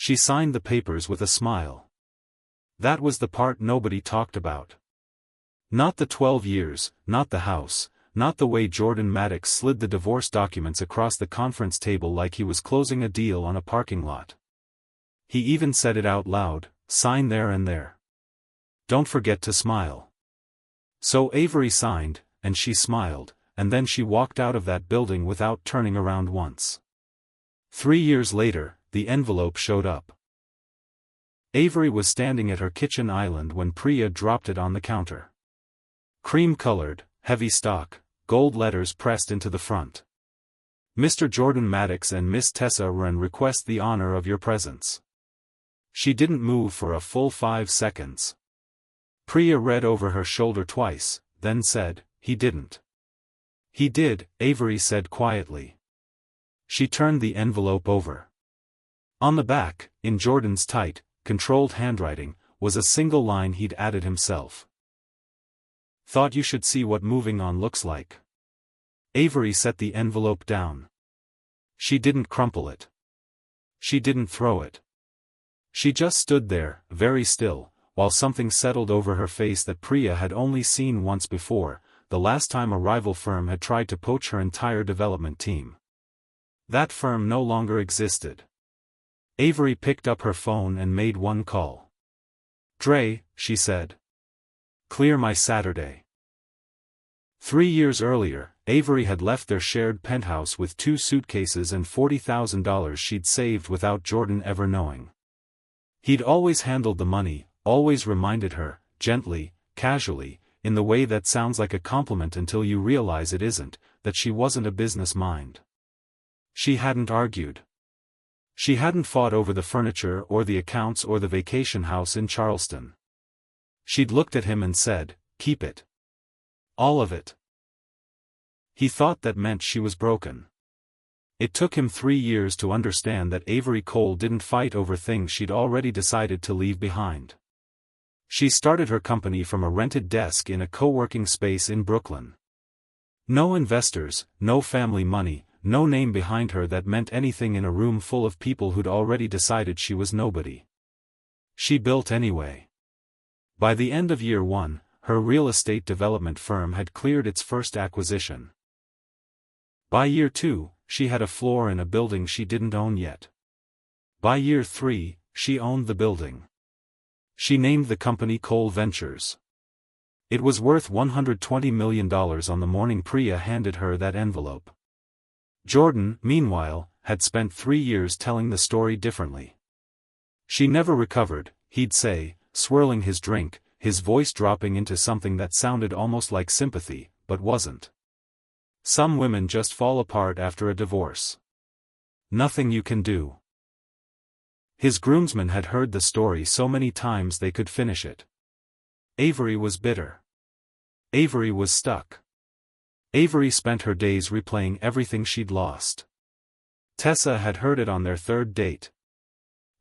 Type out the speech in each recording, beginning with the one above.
She signed the papers with a smile. That was the part nobody talked about. Not the 12 years, not the house, not the way Jordan Maddox slid the divorce documents across the conference table like he was closing a deal on a parking lot. He even said it out loud, sign there and there. Don't forget to smile. So Avery signed, and she smiled, and then she walked out of that building without turning around once. 3 years later, the envelope showed up. Avery was standing at her kitchen island when Priya dropped it on the counter. Cream-colored, heavy stock, gold letters pressed into the front. Mr. Jordan Maddox and Miss Tessa Wren request the honor of your presence. She didn't move for a full 5 seconds. Priya read over her shoulder twice, then said, he didn't. He did, Avery said quietly. She turned the envelope over. On the back, in Jordan's tight, controlled handwriting, was a single line he'd added himself. Thought you should see what moving on looks like. Avery set the envelope down. She didn't crumple it. She didn't throw it. She just stood there, very still, while something settled over her face that Priya had only seen once before, the last time a rival firm had tried to poach her entire development team. That firm no longer existed. Avery picked up her phone and made one call. Dre, she said. Clear my Saturday. 3 years earlier, Avery had left their shared penthouse with 2 suitcases and $40,000 she'd saved without Jordan ever knowing. He'd always handled the money, always reminded her, gently, casually, in the way that sounds like a compliment until you realize it isn't, that she wasn't a business mind. She hadn't argued. She hadn't fought over the furniture or the accounts or the vacation house in Charleston. She'd looked at him and said, keep it. All of it. He thought that meant she was broken. It took him 3 years to understand that Avery Cole didn't fight over things she'd already decided to leave behind. She started her company from a rented desk in a co-working space in Brooklyn. No investors, no family money, no name behind her that meant anything in a room full of people who'd already decided she was nobody. She built anyway. By the end of year 1, her real estate development firm had cleared its first acquisition. By year 2, she had a floor in a building she didn't own yet. By year 3, she owned the building. She named the company Cole Ventures. It was worth $120 million on the morning Priya handed her that envelope. Jordan, meanwhile, had spent 3 years telling the story differently. She never recovered, he'd say, swirling his drink, his voice dropping into something that sounded almost like sympathy, but wasn't. Some women just fall apart after a divorce. Nothing you can do. His groomsmen had heard the story so many times they could finish it. Avery was bitter. Avery was stuck. Avery spent her days replaying everything she'd lost. Tessa had heard it on their 3rd date.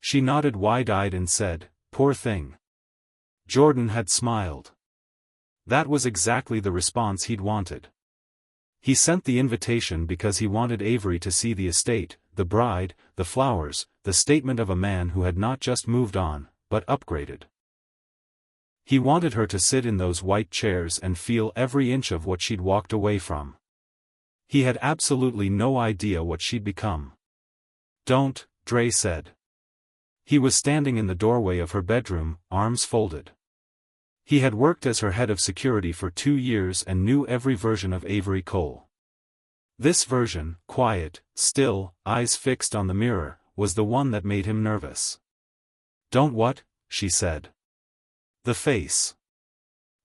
She nodded wide-eyed and said, poor thing. Jordan had smiled. That was exactly the response he'd wanted. He sent the invitation because he wanted Avery to see the estate, the bride, the flowers, the statement of a man who had not just moved on, but upgraded. He wanted her to sit in those white chairs and feel every inch of what she'd walked away from. He had absolutely no idea what she'd become. Don't, Dre said. He was standing in the doorway of her bedroom, arms folded. He had worked as her head of security for 2 years and knew every version of Avery Cole. This version, quiet, still, eyes fixed on the mirror, was the one that made him nervous. Don't what? She said. The face.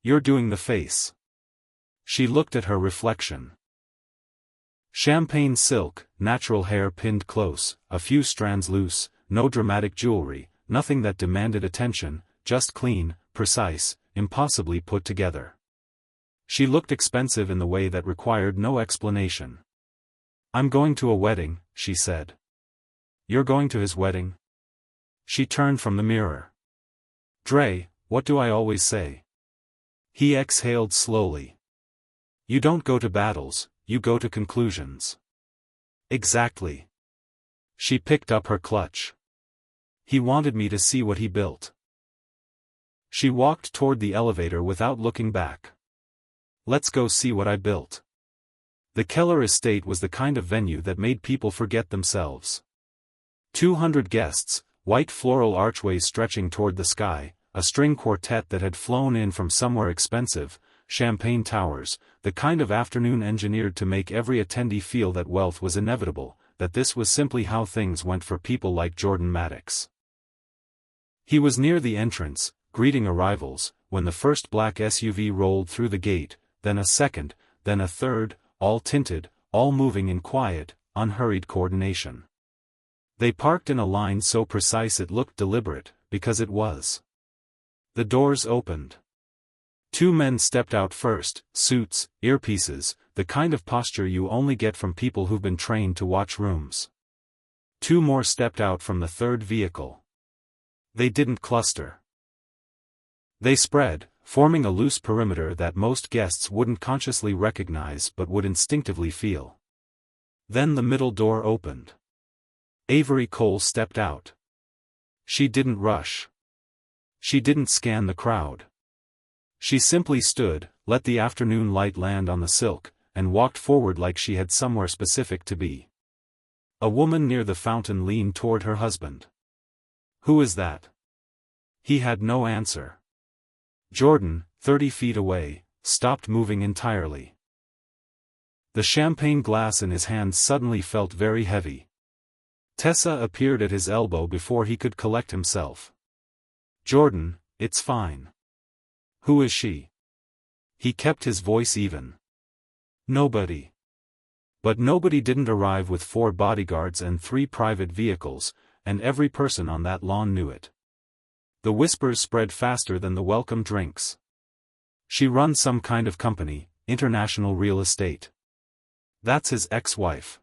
You're doing the face. She looked at her reflection. Champagne silk, natural hair pinned close, a few strands loose, no dramatic jewelry, nothing that demanded attention, just clean, precise, impossibly put together. She looked expensive in the way that required no explanation. I'm going to a wedding, she said. You're going to his wedding? She turned from the mirror. Dre, what do I always say? He exhaled slowly. You don't go to battles, you go to conclusions. Exactly. She picked up her clutch. He wanted me to see what he built. She walked toward the elevator without looking back. Let's go see what I built. The Keller estate was the kind of venue that made people forget themselves. 200 guests, white floral archways stretching toward the sky, a string quartet that had flown in from somewhere expensive, champagne towers, the kind of afternoon engineered to make every attendee feel that wealth was inevitable, that this was simply how things went for people like Jordan Maddox. He was near the entrance, greeting arrivals, when the first black SUV rolled through the gate, then a second, then a third, all tinted, all moving in quiet, unhurried coordination. They parked in a line so precise it looked deliberate, because it was. The doors opened. 2 men stepped out first, suits, earpieces, the kind of posture you only get from people who've been trained to watch rooms. 2 more stepped out from the third vehicle. They didn't cluster. They spread, forming a loose perimeter that most guests wouldn't consciously recognize but would instinctively feel. Then the middle door opened. Avery Cole stepped out. She didn't rush. She didn't scan the crowd. She simply stood, let the afternoon light land on the silk, and walked forward like she had somewhere specific to be. A woman near the fountain leaned toward her husband. "Who is that?" He had no answer. Jordan, 30 feet away, stopped moving entirely. The champagne glass in his hand suddenly felt very heavy. Tessa appeared at his elbow before he could collect himself. "Jordan, it's fine." "Who is she?" He kept his voice even. "Nobody." But nobody didn't arrive with 4 bodyguards and 3 private vehicles, and every person on that lawn knew it. The whispers spread faster than the welcome drinks. "She runs some kind of company, international real estate. That's his ex-wife.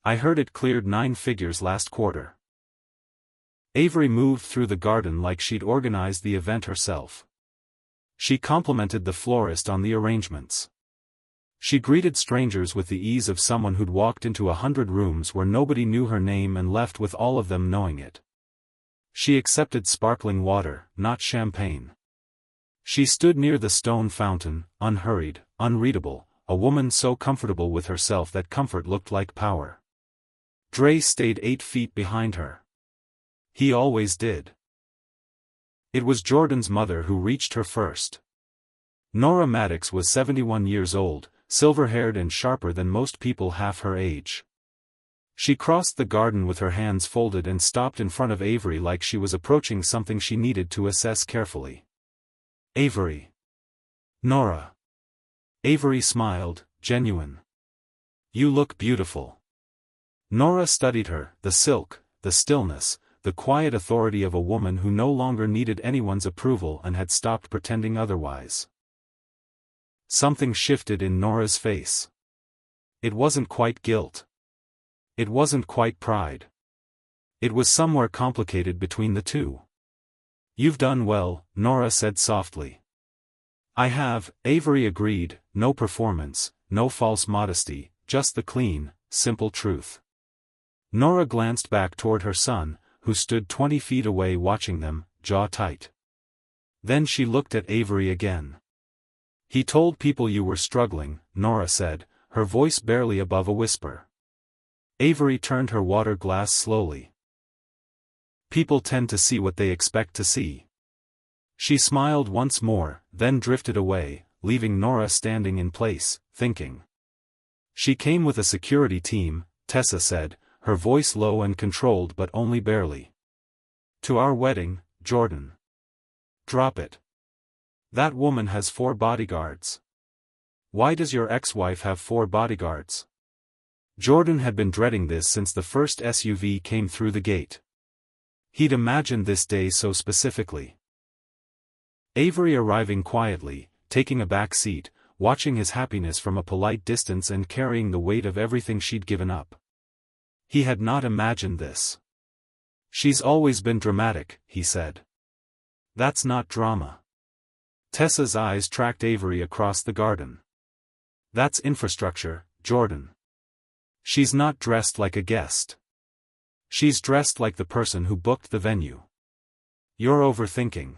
I heard it cleared 9 figures last quarter." Avery moved through the garden like she'd organized the event herself. She complimented the florist on the arrangements. She greeted strangers with the ease of someone who'd walked into 100 rooms where nobody knew her name and left with all of them knowing it. She accepted sparkling water, not champagne. She stood near the stone fountain, unhurried, unreadable, a woman so comfortable with herself that comfort looked like power. Dre stayed 8 feet behind her. He always did. It was Jordan's mother who reached her first. Nora Maddox was 71 years old, silver-haired and sharper than most people half her age. She crossed the garden with her hands folded and stopped in front of Avery like she was approaching something she needed to assess carefully. "Avery." "Nora." Avery smiled, genuine. "You look beautiful." Nora studied her, the silk, the stillness, the quiet authority of a woman who no longer needed anyone's approval and had stopped pretending otherwise. Something shifted in Nora's face. It wasn't quite guilt. It wasn't quite pride. It was somewhere complicated between the two. "You've done well," Nora said softly. "I have," Avery agreed, no performance, no false modesty, just the clean, simple truth. Nora glanced back toward her son, who stood 20 feet away watching them, jaw tight. Then she looked at Avery again. "He told people you were struggling," Nora said, her voice barely above a whisper. Avery turned her water glass slowly. "People tend to see what they expect to see." She smiled once more, then drifted away, leaving Nora standing in place, thinking. "She came with a security team," Tessa said, her voice low and controlled but only barely. "To our wedding, Jordan." "Drop it. That woman has 4 bodyguards." "Why does your ex-wife have 4 bodyguards?" Jordan had been dreading this since the first SUV came through the gate. He'd imagined this day so specifically. Avery arriving quietly, taking a back seat, watching his happiness from a polite distance and carrying the weight of everything she'd given up. He had not imagined this. "She's always been dramatic," he said. "That's not drama." Tessa's eyes tracked Avery across the garden. "That's infrastructure, Jordan. She's not dressed like a guest." She's dressed like the person who booked the venue. You're overthinking.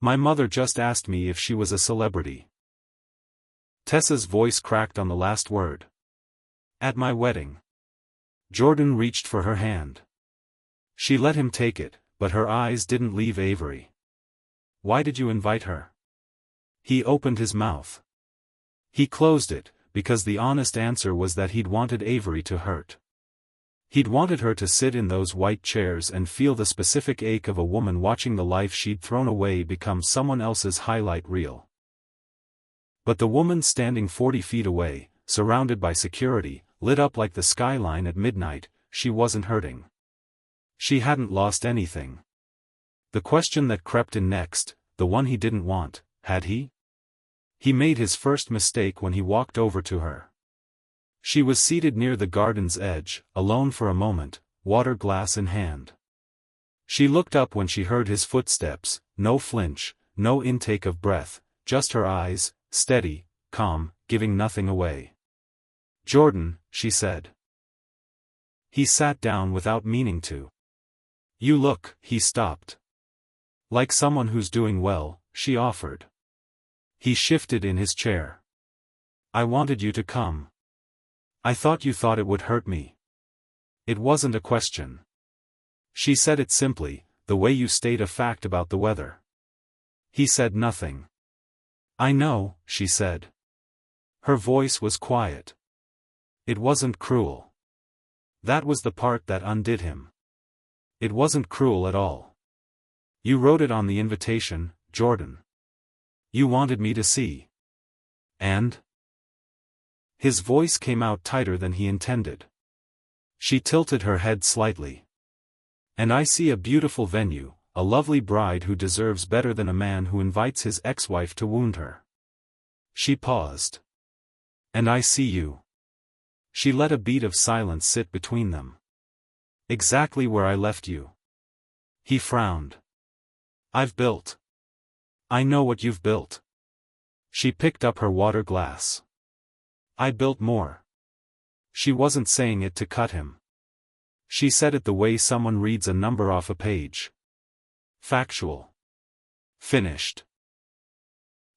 My mother just asked me if she was a celebrity. Tessa's voice cracked on the last word. At my wedding. Jordan reached for her hand. She let him take it, but her eyes didn't leave Avery. Why did you invite her? He opened his mouth. He closed it, because the honest answer was that he'd wanted Avery to hurt. He'd wanted her to sit in those white chairs and feel the specific ache of a woman watching the life she'd thrown away become someone else's highlight reel. But the woman standing 40 feet away, surrounded by security, lit up like the skyline at midnight, she wasn't hurting. She hadn't lost anything. The question that crept in next, the one he didn't want, had he? He made his first mistake when he walked over to her. She was seated near the garden's edge, alone for a moment, water glass in hand. She looked up when she heard his footsteps, no flinch, no intake of breath, just her eyes, steady, calm, giving nothing away. Jordan, she said. He sat down without meaning to. You look, he stopped. Like someone who's doing well, she offered. He shifted in his chair. I wanted you to come. I thought you thought it would hurt me. It wasn't a question. She said it simply, the way you state a fact about the weather. He said nothing. I know, she said. Her voice was quiet. It wasn't cruel. That was the part that undid him. It wasn't cruel at all. You wrote it on the invitation, Jordan. You wanted me to see. And? His voice came out tighter than he intended. She tilted her head slightly. And I see a beautiful venue, a lovely bride who deserves better than a man who invites his ex-wife to wound her. She paused. And I see you. She let a beat of silence sit between them. Exactly where I left you. He frowned. I've built. I know what you've built. She picked up her water glass. I built more. She wasn't saying it to cut him. She said it the way someone reads a number off a page. Factual. Finished.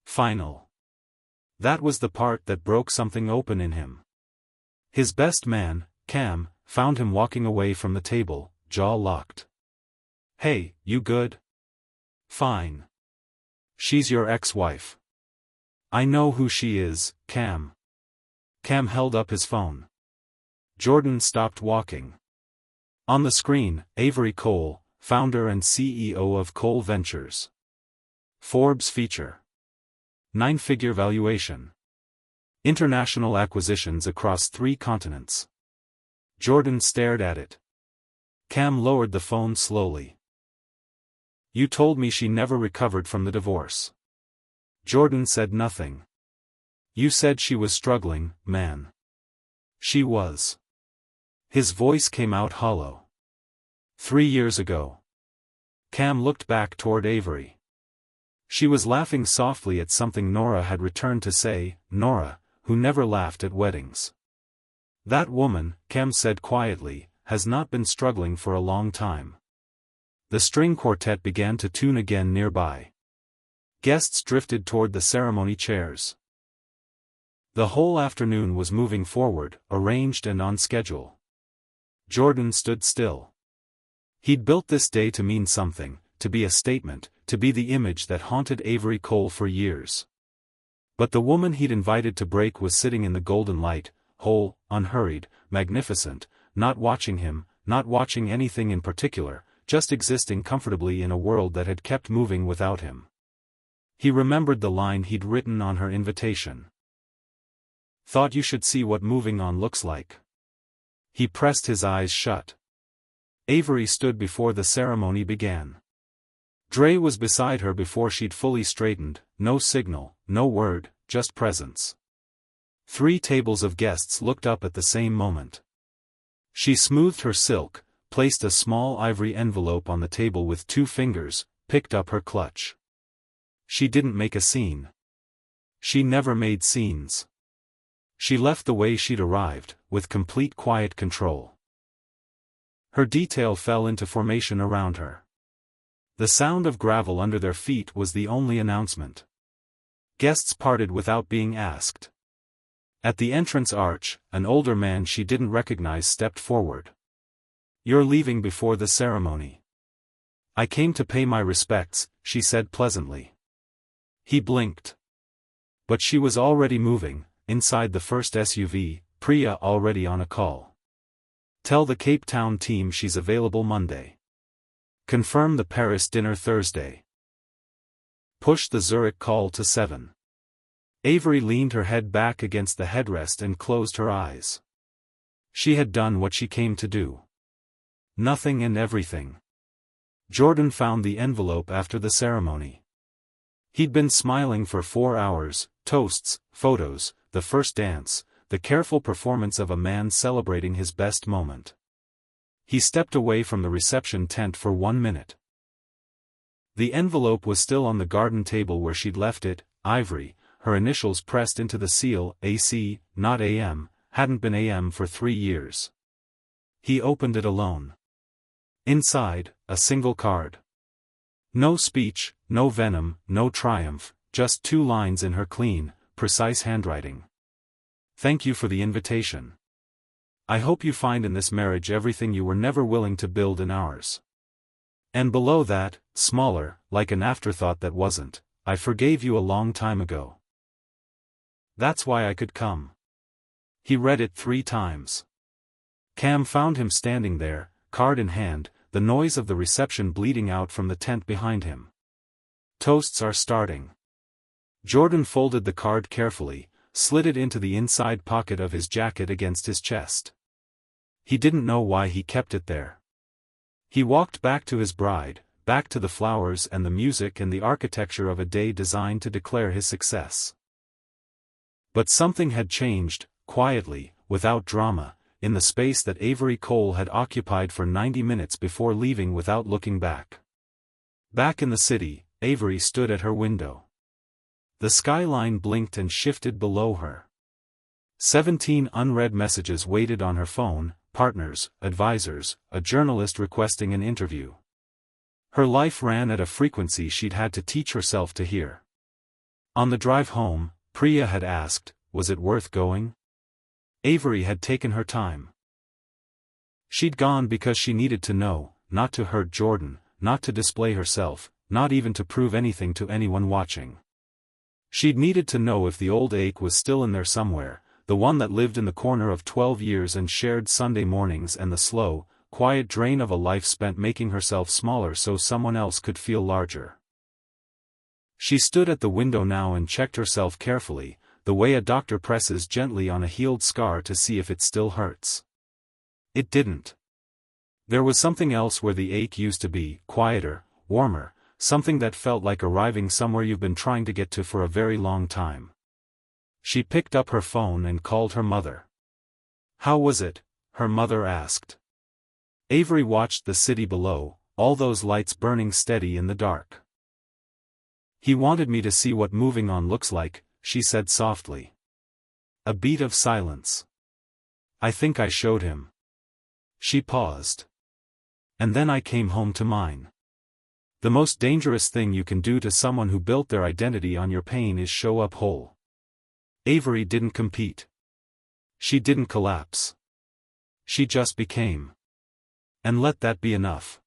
Final. That was the part that broke something open in him. His best man, Cam, found him walking away from the table, jaw locked. Hey, you good? Fine. She's your ex-wife. I know who she is, Cam. Cam held up his phone. Jordan stopped walking. On the screen, Avery Cole, founder and CEO of Cole Ventures. Forbes feature. 9-figure valuation. International acquisitions across 3 continents. Jordan stared at it. Cam lowered the phone slowly. You told me she never recovered from the divorce. Jordan said nothing. You said she was struggling, man. She was. His voice came out hollow. 3 years ago. Cam looked back toward Avery. She was laughing softly at something Nora had returned to say, Nora, who never laughed at weddings. That woman, Cam said quietly, has not been struggling for a long time. The string quartet began to tune again nearby. Guests drifted toward the ceremony chairs. The whole afternoon was moving forward, arranged and on schedule. Jordan stood still. He'd built this day to mean something, to be a statement, to be the image that haunted Avery Cole for years. But the woman he'd invited to break was sitting in the golden light, whole, unhurried, magnificent, not watching him, not watching anything in particular, just existing comfortably in a world that had kept moving without him. He remembered the line he'd written on her invitation. Thought you should see what moving on looks like. He pressed his eyes shut. Avery stood before the ceremony began. Dre was beside her before she'd fully straightened, no signal, no word, just presence. 3 tables of guests looked up at the same moment. She smoothed her silk, placed a small ivory envelope on the table with 2 fingers, picked up her clutch. She didn't make a scene. She never made scenes. She left the way she'd arrived, with complete quiet control. Her detail fell into formation around her. The sound of gravel under their feet was the only announcement. Guests parted without being asked. At the entrance arch, an older man she didn't recognize stepped forward. "You're leaving before the ceremony." "I came to pay my respects," she said pleasantly. He blinked. But she was already moving, inside the first SUV, Priya already on a call. "Tell the Cape Town team she's available Monday. Confirm the Paris dinner Thursday. Push the Zurich call to 7. Avery leaned her head back against the headrest and closed her eyes. She had done what she came to do. Nothing and everything. Jordan found the envelope after the ceremony. He'd been smiling for 4 hours, toasts, photos, the first dance, the careful performance of a man celebrating his best moment. He stepped away from the reception tent for 1 minute. The envelope was still on the garden table where she'd left it, ivory, her initials pressed into the seal, AC, not AM, hadn't been AM for 3 years. He opened it alone. Inside, a single card. No speech, no venom, no triumph, just 2 lines in her clean, precise handwriting. "Thank you for the invitation. I hope you find in this marriage everything you were never willing to build in ours." And below that, smaller, like an afterthought that wasn't, "I forgave you a long time ago. That's why I could come." He read it 3 times. Cam found him standing there, card in hand, the noise of the reception bleeding out from the tent behind him. "Toasts are starting." Jordan folded the card carefully, slid it into the inside pocket of his jacket against his chest. He didn't know why he kept it there. He walked back to his bride, back to the flowers and the music and the architecture of a day designed to declare his success. But something had changed, quietly, without drama, in the space that Avery Cole had occupied for 90 minutes before leaving without looking back. Back in the city, Avery stood at her window. The skyline blinked and shifted below her. 17 unread messages waited on her phone, partners, advisors, a journalist requesting an interview. Her life ran at a frequency she'd had to teach herself to hear. On the drive home, Priya had asked, was it worth going? Avery had taken her time. She'd gone because she needed to know, not to hurt Jordan, not to display herself, not even to prove anything to anyone watching. She'd needed to know if the old ache was still in there somewhere, the one that lived in the corner of 12 years and shared Sunday mornings and the slow, quiet drain of a life spent making herself smaller so someone else could feel larger. She stood at the window now and checked herself carefully, the way a doctor presses gently on a healed scar to see if it still hurts. It didn't. There was something else where the ache used to be, quieter, warmer, something that felt like arriving somewhere you've been trying to get to for a very long time. She picked up her phone and called her mother. "How was it?" her mother asked. Avery watched the city below, all those lights burning steady in the dark. "He wanted me to see what moving on looks like," she said softly. A beat of silence. "I think I showed him." She paused. "And then I came home to mine." The most dangerous thing you can do to someone who built their identity on your pain is show up whole. Avery didn't compete. She didn't collapse. She just became. And let that be enough.